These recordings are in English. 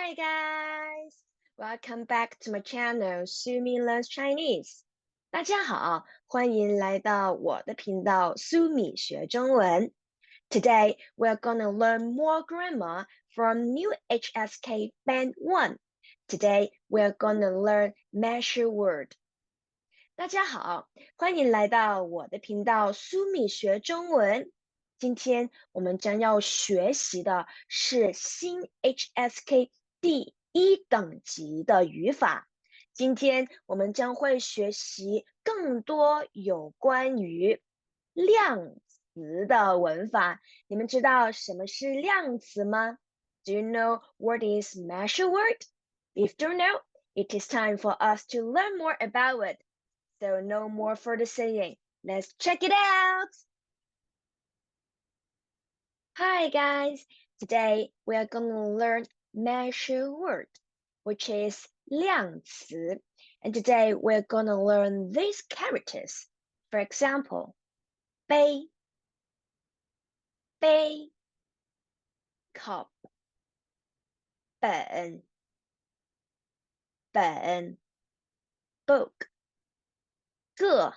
Hi guys, welcome back to my channel, Sumie Learns Chinese. 大家好，欢迎来到我的频道苏米学中文。Today we're gonna learn more grammar from new HSK Band 1. Today we're gonna learn measure word. 大家好，欢迎来到我的频道苏米学中文。今天我们将要学习的是新 HSK 第1等级的语法。今天我们将会学习更多有关于量词的文法。你们知道什么是量词吗？ Do you know what is measure word? If you don't know, it is time for us to learn more about it. So no more further saying. Let's check it out. Hi guys, today we are going to learn measure word, which is 量词. And today we're going to learn these characters. For example, 杯 cup 本 book 个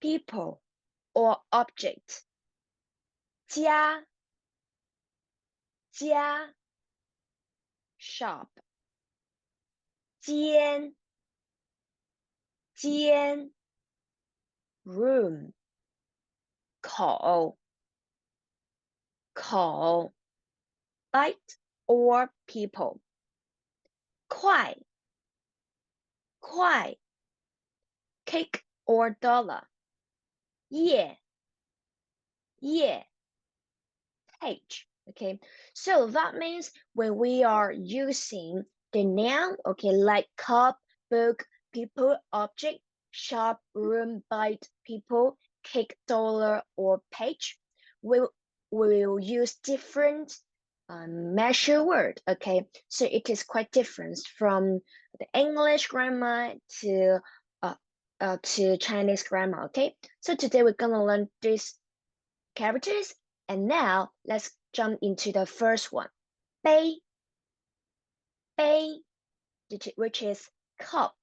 people or object 家 shop 间 room 口 bite or people 块 cake or dollar 页 page. Okay, so that means when we are using the noun, okay, like cup, book, people, object, shop, room, bite, people, cake, dollar, or page, we will use different measure word. Okay, so it is quite different from the English grammar to Chinese grammar. Okay, so today we're gonna learn these characters, and now let's jump into the first one. 杯 which is cup.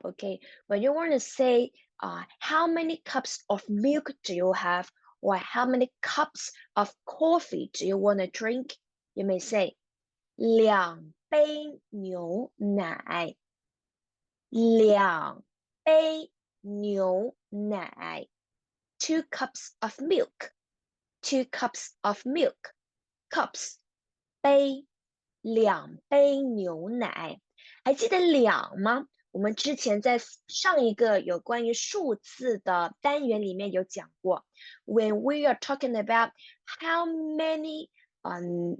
Okay, when you want to say how many cups of milk do you have, or how many cups of coffee do you want to drink, you may say 2杯牛奶 2杯牛奶 2 cups of milk 2 cups of milk cups 杯2杯牛奶，还记得2吗？我们之前在上一个有关于数字的单元里面有讲过 ，when we are talking about how many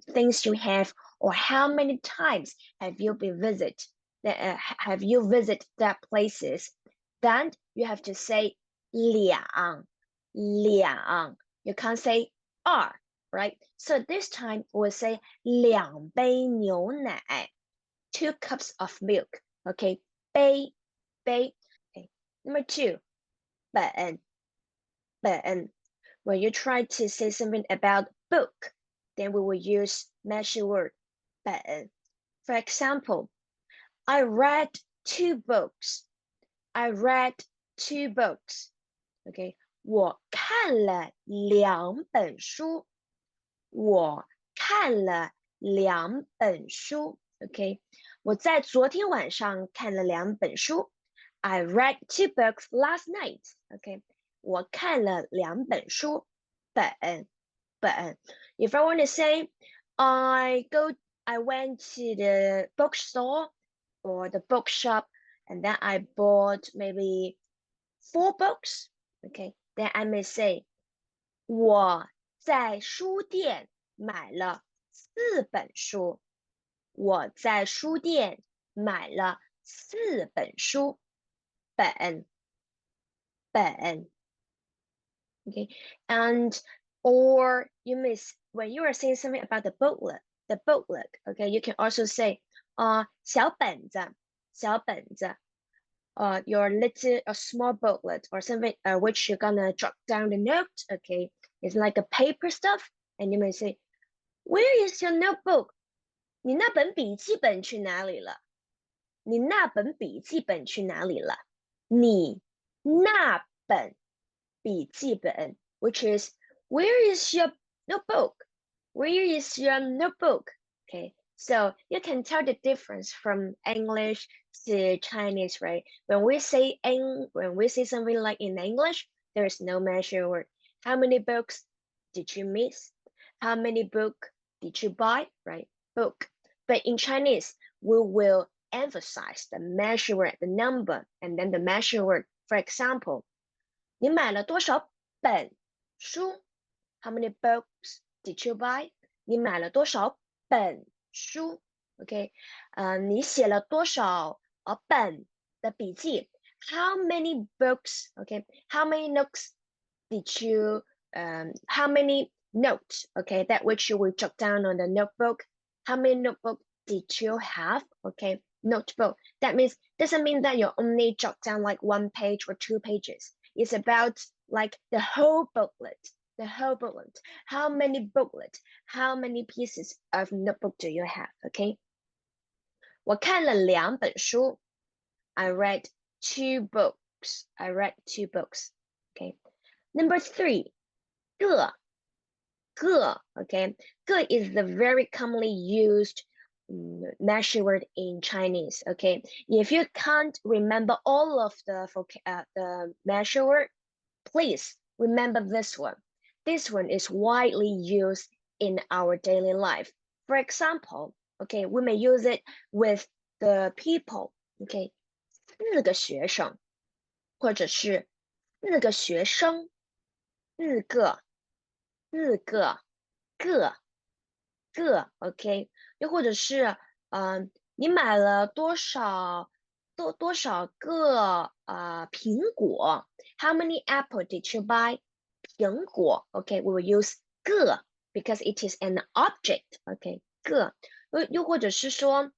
things you have or how many times have you visit that places, then you have to say 2. You can't say 2, right? So this time we'll say 2杯牛奶 2 cups of milk. Okay, 杯 Okay. Number 2, 本 When you try to say something about book, then we will use measure word 本. For example, I read 2 books. Okay, 我看了2本书。我看了2本书 ，OK， 我在昨天晚上看了2本书。I read 2 books last night. OK， 我看了2本书。本 If I want to say I went to the bookstore or the bookshop and then I bought maybe 4 books. OK, then I may say 我在书店买了4本书。我在书店买了4本书。本 Okay, and or you miss when you are saying something about the booklet. Okay, you can also say 小本子 your little a small booklet or something which you're gonna jot down the note. Okay, it's like a paper stuff, and you may say Where is your notebook? 你那本笔记本去哪里了？你那本笔记本去哪里了？你那本笔记本 which is where is your notebook? Where is your notebook? Okay, so you can tell the difference from English to Chinese, right? When we say something like in English, there is no measure word. How many books did you miss? How many book did you buy? Right? Book. But in Chinese, we will emphasize the measure word, the number, and then the measure word. For example, 你买了多少本书 How many books did you buy? 你买了多少本书 OK，你写了多少本的笔记 How many books? OK，How many notes did you how many notes? Okay, that which you will jot down on the notebook. How many notebook did you have? Okay, notebook. That means doesn't mean that you only jot down like 1 page or 2 pages. It's about like the whole booklet. The whole booklet. How many booklet? How many pieces of notebook do you have? Okay. 我看了2本书. I read 2 books. I read 2 books. Okay. Number 3. 个. Okay. 个 is the very commonly used measure word in Chinese. Okay. If you can't remember all of the measure word, please remember this one. This one is widely used in our daily life. For example, okay, we may use it with the people. Okay, 4个学生，或者是4个学生，4个，4个，个 OK， 又或者是你买了多少个苹果 How many apple did you buy? 苹果 OK, we will use 个 because it is an object OK 个又或者是说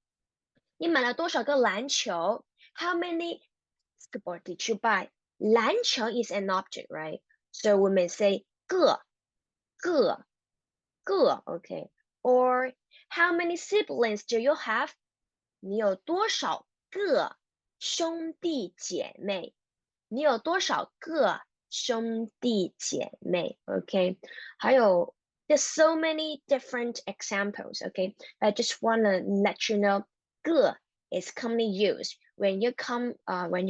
你买了多少个篮球 How many basketball did you buy? 篮球 is an object, right? So we may say 个 OK, or how many siblings do you have? 你有多少个兄弟姐妹？你有多少个兄弟姐妹 ？OK， 还有 there's so many different examples. OK, I just wanna let you know, 个 is commonly used when you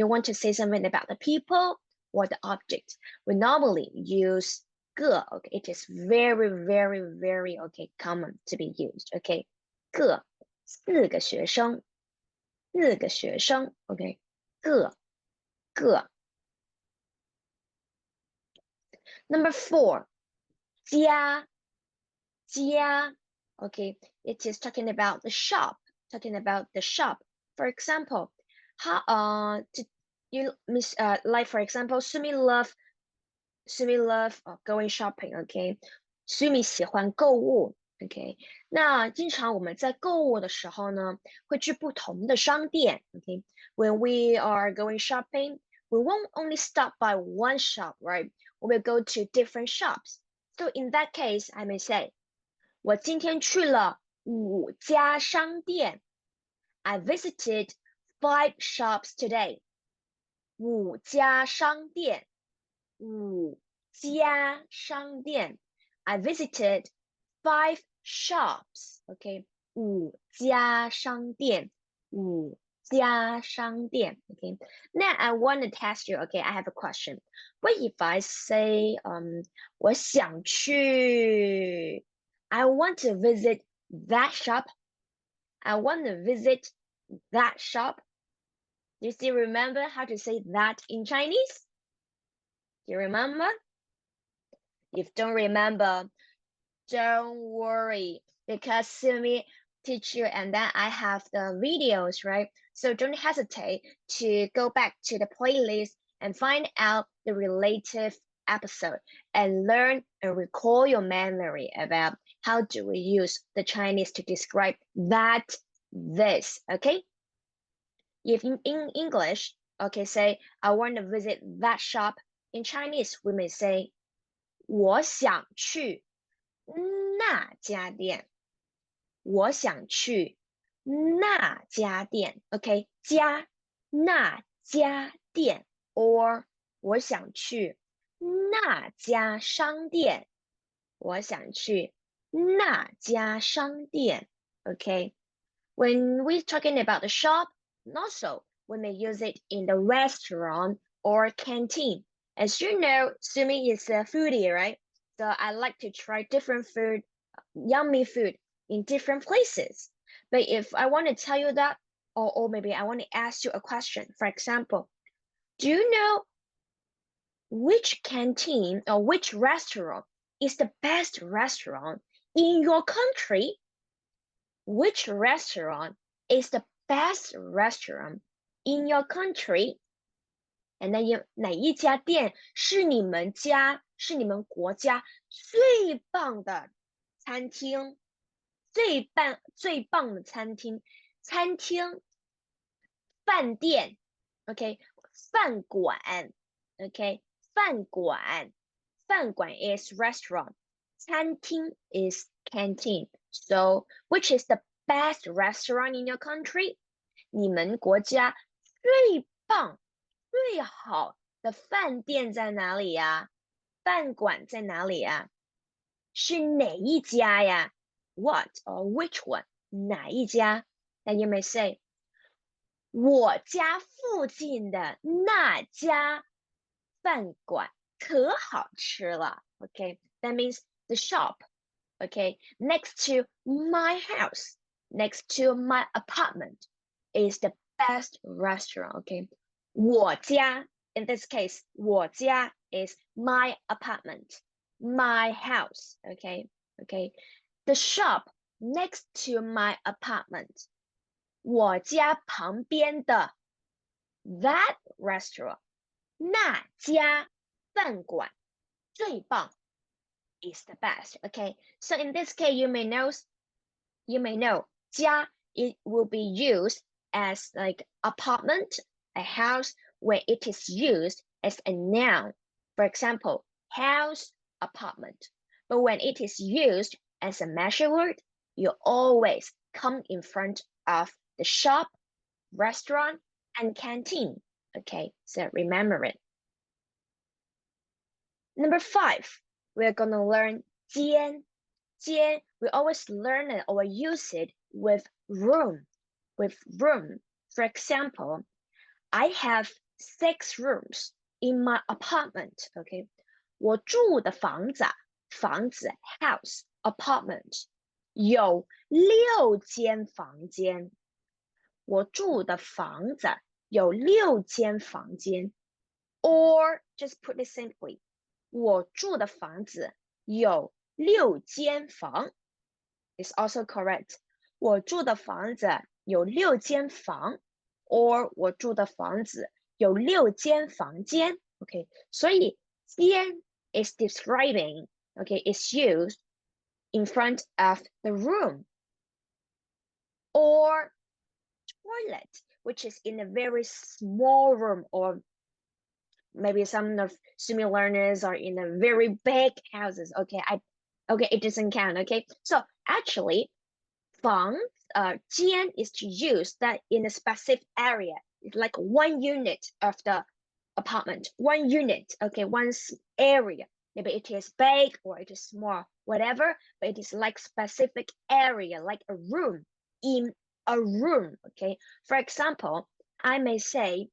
want to say something about the people or the object. We normally use 个 OK, it is very very very OK common to be used. OK, 个4个学生。4个学生 OK 个 Number 4 家 OK, it is talking about the shop. For example, how like for example, Sumie love going shopping. OK, Sumie 喜欢购物。OK， 那经常我们在购物的时候呢，会去不同的商店。OK，when we are going shopping, we won't only stop by one shop, right? We will go to different shops. So in that case, I may say, 我今天去了5家商店。I visited 5 shops today. 5家商店。5家商店。I visited 5 shops. Okay, 5家商店。5家商店。Okay, now I want to test you. Okay, I have a question. What if I say, 我想去 I want to visit that shop. I want to visit that shop. Do you still remember how to say that in Chinese? Do you remember? If don't remember, don't worry, because Sumi teach you and then I have the videos, right? So don't hesitate to go back to the playlist and find out the relative episode and learn and recall your memory about how do we use the Chinese to describe that, this, okay? If in English, okay, say, I want to visit that shop. In Chinese, we may say, 我想去那家店我想去那家店，OK，家那家店，or 我想去那家商店，我想去那家商店，OK。When we're talking about the shop, also we may use it in the restaurant or canteen. As you know, Sumi is a foodie, right? So I like to try different food, yummy food in different places. But if I want to tell you that, or maybe I want to ask you a question, for example, do you know which canteen or which restaurant is the best restaurant in your country? Which restaurant is the best restaurant in your country? And then 哪一家店是你们国家最棒的餐厅？最棒的餐厅，餐厅，饭店，OK，饭馆，OK，饭馆，饭馆 is restaurant，餐厅 is canteen. So, which is the best restaurant in your country? 你们国家最棒、最好的饭店在哪里呀？饭馆在哪里呀？是哪一家呀？What or which one？哪一家？那 you may say 我家附近的那家饭馆可好吃了。Okay, that means the shop. Okay, next to my house, next to my apartment is the best restaurant. Okay, 我家 in this case, 我家 is my apartment, my house. Okay, the shop next to my apartment. 我家旁边的 that restaurant 那家饭馆最棒 is the best. Okay, so in this case, you may know 家 it will be used as like apartment, a house where it is used as a noun. For example, house, apartment. But when it is used as a measure word, you always come in front of the shop, restaurant, and canteen. Okay, so remember it. Number 5, we're gonna learn 间. 间, we always learn it or use it with room. With room. For example, I have 6 rooms in my apartment. Okay, 我住的房子 house, apartment 有6间房间。我住的房子有6间房间。Or just put it simply, 我住的房子有6间房 is also correct. 我住的房子有6间房 or 我住的房子有6间房间 Okay, 所以间 is describing, okay, is used in front of the room. Or toilet, which is in a very small room, or maybe some of Sumie learners are in a very big houses. Okay, it doesn't count. Okay, so actually, 房间 is to use that in a specific area. It's like one unit of the apartment, one unit. Okay, one area. Maybe it is big or it is small, whatever. But it is like specific area, like a room in a room. Okay, for example, I may say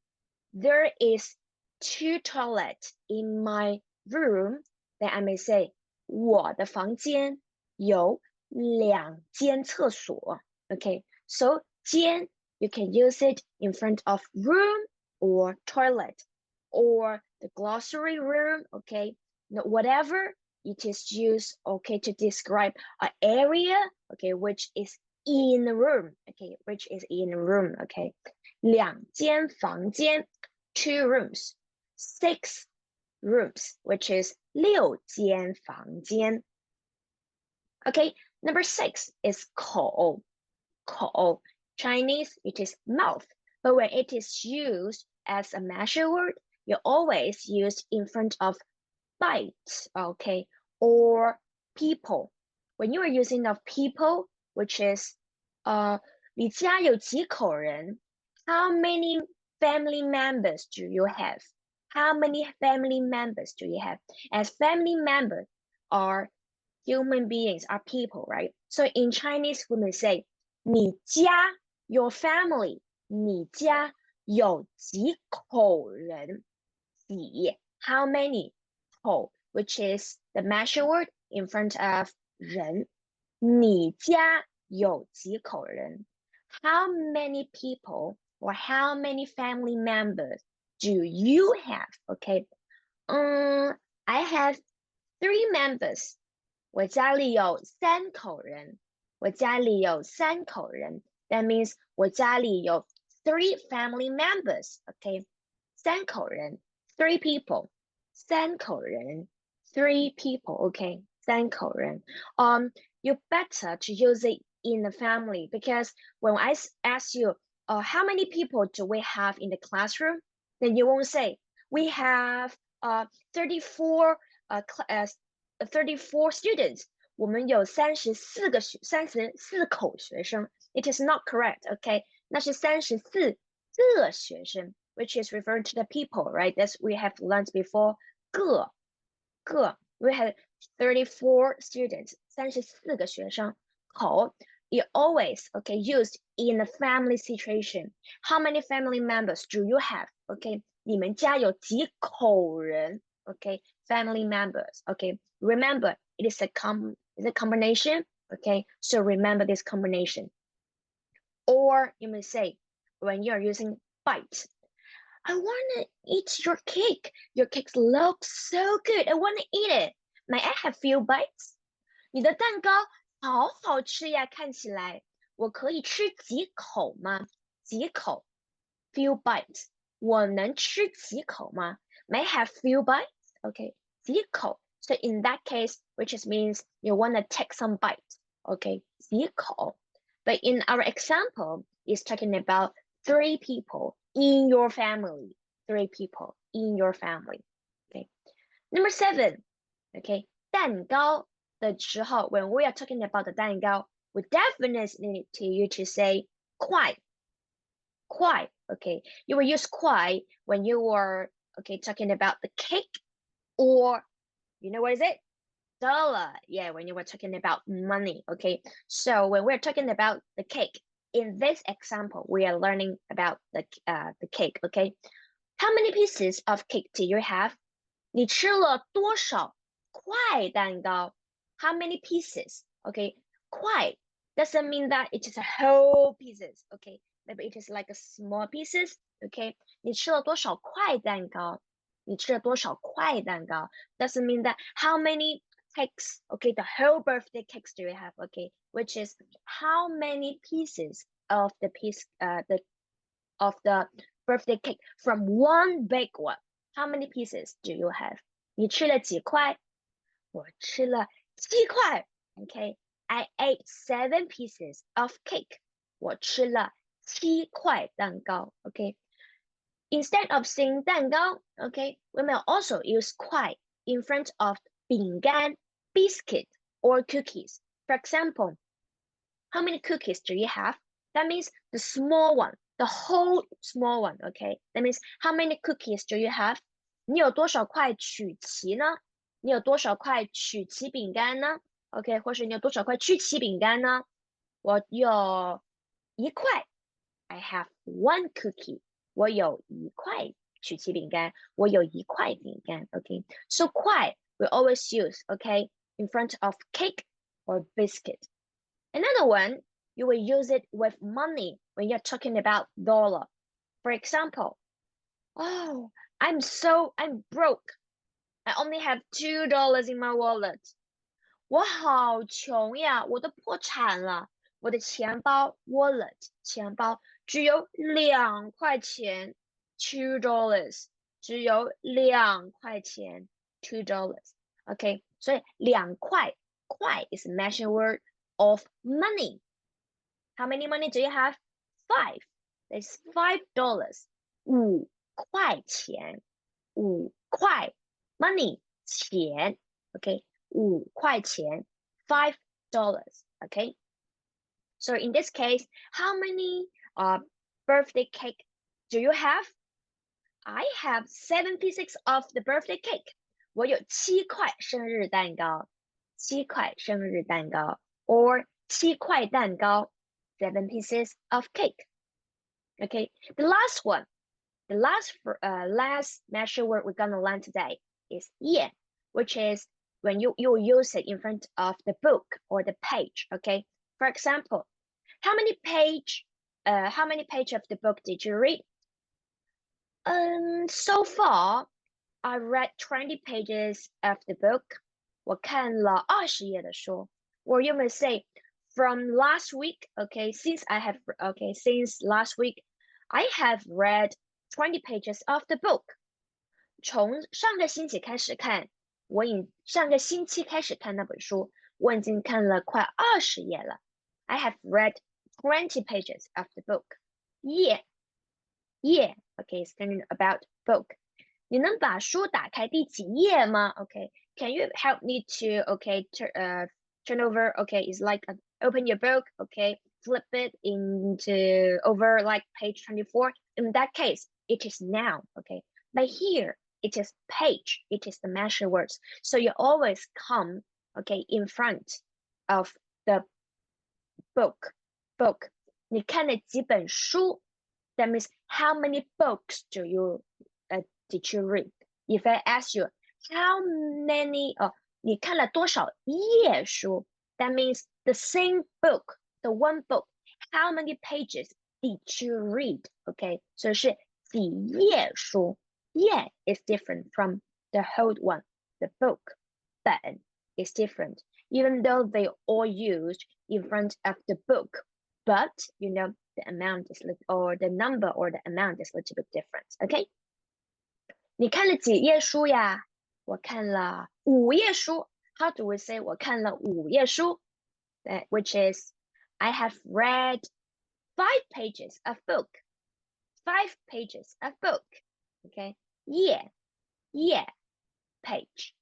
there is 2 toilets in my room. Then I may say 我的房间有2间厕所. Okay, so 间 you can use it in front of room or toilet or the glossary room. Okay, whatever it is used, okay, to describe an area, okay, which is in the room. Okay, which is in a room. Okay, 2间房间 2 rooms, 6 rooms, which is 6间房间. Okay, number 6 is 口. 口. Chinese, it is mouth. But when it is used as a measure word, you always use in front of bite, okay, or people. When you are using of people, which is 你家有几口人 How many family members do you have? How many family members do you have? As family members are human beings, are people, right? So in Chinese, we may say 你家 your family 你家有几口人几 how many 口 which is the measure word in front of 人你家有几口人 how many people or how many family members do you have? Okay, I have 3 members. 我家里有3口人。我家里有3口人。That means 我家里有 3 family members. Okay, 3口人 3 people. 3口人 3 people. Okay, 3口人。You better to use it in the family because when I ask you, how many people do we have in the classroom? Then you won't say we have 34 34 students. 我们有34口学生。It is not correct, okay? 那是34个学生 which is referring to the people, right? That's we have learned before. 个 we have 34 students. 34个学生。口 you always, okay, used in a family situation. How many family members do you have? Okay, 你们家有几口人 Okay, family members. Okay, remember it is a combination. Okay, so remember this combination. Or you may say when you are using bite, I want to eat your cake. Your cake looks so good. I want to eat it. May I have few bites? 你的蛋糕好好吃呀，看起来。我可以吃几口吗？几口 few bites. 我能吃几口吗？ May I have few bites? Okay, 几口. So in that case, which just means you want to take some bites. Okay, 几口. But in our example, it's talking about 3 people in your family. 3 people in your family. Okay. Number 7. Okay, 蛋糕的时候 when we are talking about the 蛋糕 we definitely need to you to say 快 okay, you will use 快 when you were okay talking about the cake or you know what is it dollar, yeah, when you were talking about money. Okay, so when we're talking about the cake in this example we are learning about the cake. Okay, how many pieces of cake do you have? 你吃了多少块蛋糕 How many pieces? Okay, 块 doesn't mean that it is a whole pieces. Okay, maybe it is like a small pieces. Okay, 你吃了多少块蛋糕？你吃了多少块蛋糕 doesn't mean that how many cakes. Okay, the whole birthday cakes do you have? Okay, which is how many pieces of the birthday cake from one big one. How many pieces do you have? 你吃了几块？我吃了7块。Okay, I ate 7 pieces of cake. 我吃了7块蛋糕。Okay, instead of saying 蛋糕 okay, we may also use 块 in front of 饼干 biscuit, or cookies. For example, how many cookies do you have? That means the small one, the whole small one, okay? That means how many cookies do you have? 你有多少块曲奇呢？你有多少块曲奇饼干呢 ？OK，或是你有多少块曲奇饼干呢？我有一块 I have 1 cookie. 我有一块曲奇饼干，我有一块饼干。Okay, so 块 we always use, okay, in front of cake or biscuit. Another one, you will use it with money when you're talking about dollar. For example, oh, I'm broke. I only have $2 in my wallet. 我好穷呀，我都破产了。我的钱包 wallet 钱包只有2块钱，$2，只有2块钱，$2。Okay, 所以2块，块 is a measure word of money. How many money do you have? 5. That's $5. 5块钱，5块 money 钱 ，OK， 5块钱，$5。OK， So in this case, how many birthday cake do you have? I have 7 pieces of the birthday cake. 我有7块生日蛋糕，7块生日蛋糕，or 7块蛋糕，7 pieces of cake. Okay, the last one, the last measure word we're gonna learn today is 页, which is when you use it in front of the book or the page. Okay, for example, how many page of the book did you read? So far, I read 20 pages of the book. 我看了20页的书. Or you may say, from last week, since last week, I have read 20 pages of the book. 从上个星期开始看，上个星期开始看那本书，我已经看了快20页了. I have read 20 pages of the book. Yeah, it's talking about book. 你能把书打开第几页吗? Can you help me to turn over? It's like open your book. Flip it into over like page 24. In that case, it is noun. But here it is page. It is the measure words. So you always come in front of the book. 你看了几本书? That means how many books did you read? If I ask you how many 你看了多少页书? That means the same book, the one book. How many pages did you read? So 是几页书? Yeah is different from the whole one, the book. But is different, even though they all used in front of the book. But the amount is or the number or the amount is a little bit different. Okay? 你看了几页书呀? 我看了5页书. How do we say 我看了5页书? Which is I have read 5 pages of book. 5 pages of book. Okay? Yeah, page.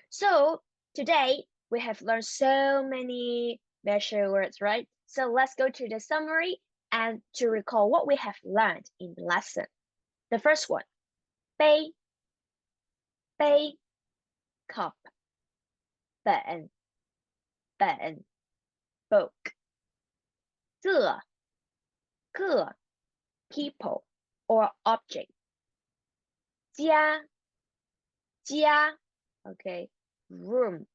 So today we have learned so many measure words, right? So let's go to the summary and to recall what we have learned in the lesson. The first one, 杯 cup, 本 book, 个 people or object, 家 room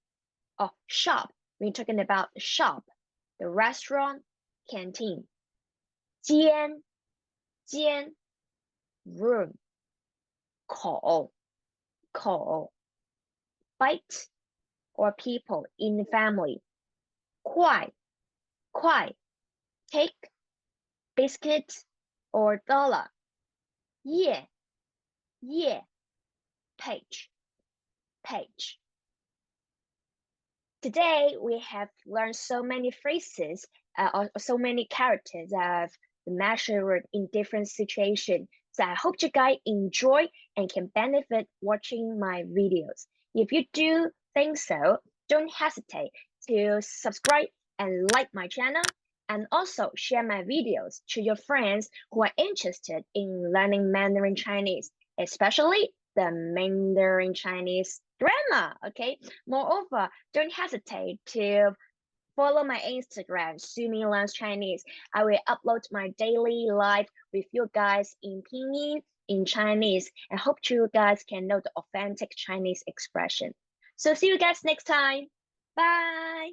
or shop. We're talking about the shop, the restaurant, canteen. 间 room, 口 bite or people in the family. 块 cake, biscuit or dollar. Yeah, page. Today we have learned so many phrases or so many characters of the measure word in different situations. So I hope you guys enjoy and can benefit watching my videos. If you do think so, don't hesitate to subscribe and like my channel, and also share my videos to your friends who are interested in learning Mandarin Chinese, especially the Mandarin Chinese grammar. Moreover, don't hesitate to follow my Instagram, Sumie Learns Chinese. I will upload my daily life with you guys in Pinyin, in Chinese. I hope you guys can know the authentic Chinese expression. So see you guys next time. Bye.